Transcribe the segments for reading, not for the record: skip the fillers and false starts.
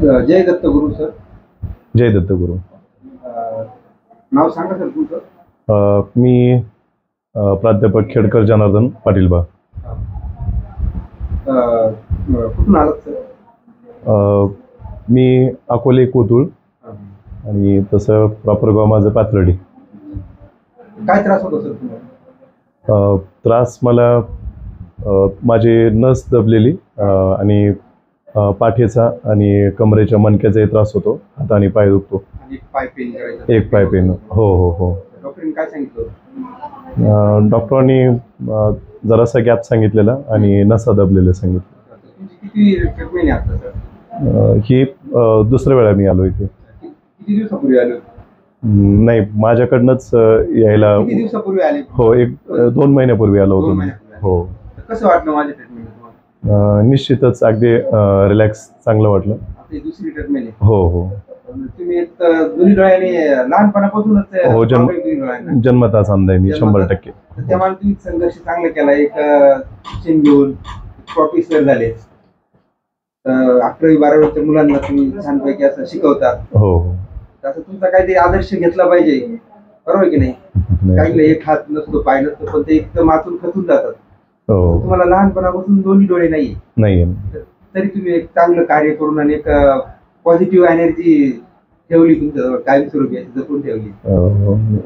जय Dattaguru sir. जय दत्तगुरु. नाव सांगा sir तुमचं. मी प्राध्यापक खेडकर जनार्दन पाटील बा. कुठून आलात सर? मी अकोले कोतुळ आणि तसं प्रॉपर गाव माझं पाथर्डी. काय त्रास होतो सर तुम्हाला? त्रास मला माझी नस दबलेली आणि पाठीचा आणि कमरेच्या मणक्याचाही त्रास होतो. हात आणि पाय दुखतो. एक पाय पेन करायचं. एक पाय पेन. हो हो हो. डॉक्टरांनी काय सांगितलं? डॉक्टरांनी जरासा गॅप सांगितलेला आणि नसा दबलेलं सांगितलं. तुमची किती ट्रीटमेंट आहे आता सर? ही दुसऱ्या वेळा मी आलो इथे. किती दिवसापूर्वी आलो? नाही, माझ्याकडनंच यायला. किती दिवसापूर्वी आले? हो, 2 महिन्यापूर्वी आलो होतो. हो. कसं वाटलं माझं ट्रीटमेंट? निश्चितच अगदी रिलॅक्स चांगलं वाटलं. आता दुसरी ट्रीटमेंट आहे? हो हो. तुम्ही दोन्ही डोळ्याने लहानपणापासूनच? हो, जन्मताच अंध आहे मी 100%. त्यामुळे तुम्ही संघर्ष चांगला केला. एक शिक्षण घेऊन प्रोफेसर झाले. 11वी-12वीच्या मुलांना तुम्ही छानपैकी असं शिकवतात. हो हो. तसं तुमचा काहीतरी आदर्श घेतला पाहिजे, बरोबर की नाही? काही एक हात नसतो, पाय नसतो, पण ते एकदम आतून खचून जातात. तुम्हाला लहानपणापासून दोन्ही डोळे नाही, तरी तुम्ही एक चांगलं कार्य करून आणि एक पॉझिटिव्ह एनर्जी ठेवली तुमच्याजवळ, कायमस्वरूपी जपून ठेवली.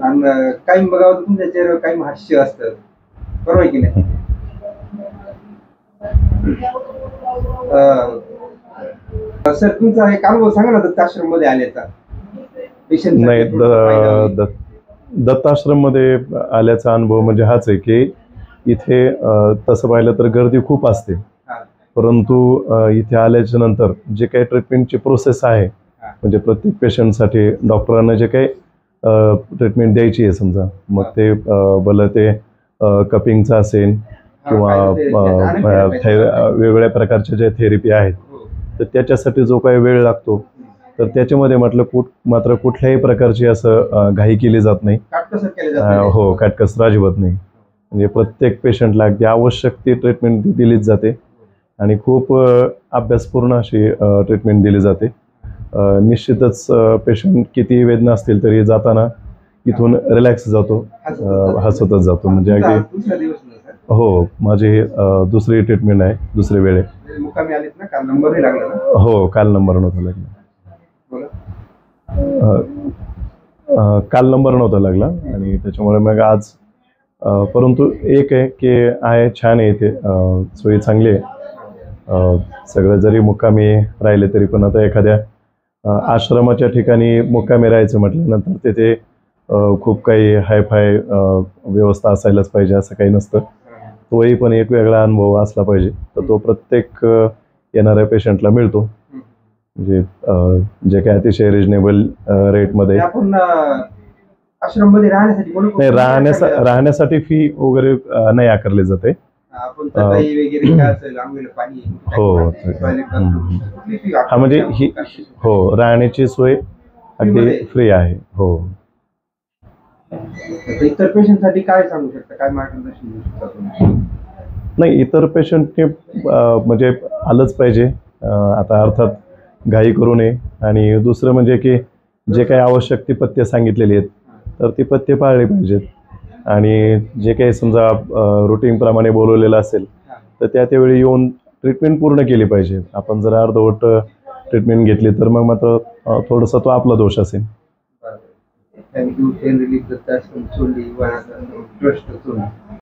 आणि काही बघावं तर तुमच्या चेहऱ्यावर काही हास्य असतं, बरोबर की नाही? सर तुमचा एक अनुभव सांगा ना दत्ताश्रम मध्ये आल्याचा. नाही, दत्ताश्रम मध्ये आल्याचा अनुभव म्हणजे हाच आहे की इथे तसं पाहिलं तर गर्दी खूप असते, परंतु इथे आल्याच्या नंतर जे काही ट्रीटमेंटची प्रोसेस आहे, म्हणजे प्रत्येक पेशंटसाठी डॉक्टरांना जे काही ट्रीटमेंट द्यायची आहे समजा, मग ते भलं ते कपिंगचं असेल किंवा वेगवेगळ्या प्रकारच्या ज्या थेरपी आहेत, तर त्याच्यासाठी जो काही वेळ लागतो, तर त्याच्यामध्ये मात्र कुठल्याही प्रकारची असं घाई केली जात नाही. हो, काटकसर अजिबात नाही. म्हणजे प्रत्येक पेशंटला अगदी आवश्यक ती ट्रीटमेंट दिलीच जाते आणि खूप अभ्यासपूर्ण अशी ट्रीटमेंट दिली जाते. निश्चितच पेशंट किती वेदना असतील तरी जाताना इथून रिलॅक्स जातो, हसतच जातो. म्हणजे अगदी. हो, माझी दुसरी ट्रीटमेंट आहे, दुसरी वेळ आहे. हो, काल नंबर नव्हता लागला. काल नंबर नव्हता लागला आणि त्याच्यामुळे मग आज. परंतु एक आहे की छान आहे इथे, सोयी चांगली आहे. सगळं जरी मुक्कामी राहिले तरी पण आता एखाद्या आश्रमाच्या ठिकाणी मुक्कामी राहायचं म्हटल्यानंतर तिथे खूप काही हायफाय व्यवस्था असायलाच पाहिजे असं काही नसतं. तोही पण एक वेगळा अनुभव असला पाहिजे, तर तो प्रत्येक येणाऱ्या पेशंटला मिळतो. म्हणजे जे काही अतिशय रिजनेबल रेटमध्ये. नाही, राहण्यासाठी फी वगैरे नाही आकारली जाते. हो. हा, म्हणजे ही. हो, राहण्याची सोय अगदी फ्री आहे. हो. इतर पेशंटसाठी काय सांगू शकता, काय मार्गदर्शन देऊ शकता? नाही, इतर पेशंटने म्हणजे आलंच पाहिजे. आता अर्थात घाई करू नये. आणि दुसरं म्हणजे की जे काही आवश्यक ती पथ्य सांगितलेली आहेत, तर ती पथ्य पाळली पाहिजेत. आणि जे काही समजा रुटीनप्रमाणे बोलवलेलं असेल, तर त्यावेळी येऊन ट्रीटमेंट पूर्ण केली पाहिजे. आपण जर अर्धवट ट्रीटमेंट घेतली तर मग मात्र थोडंसं तो आपला दोष असेल. थँक्यू.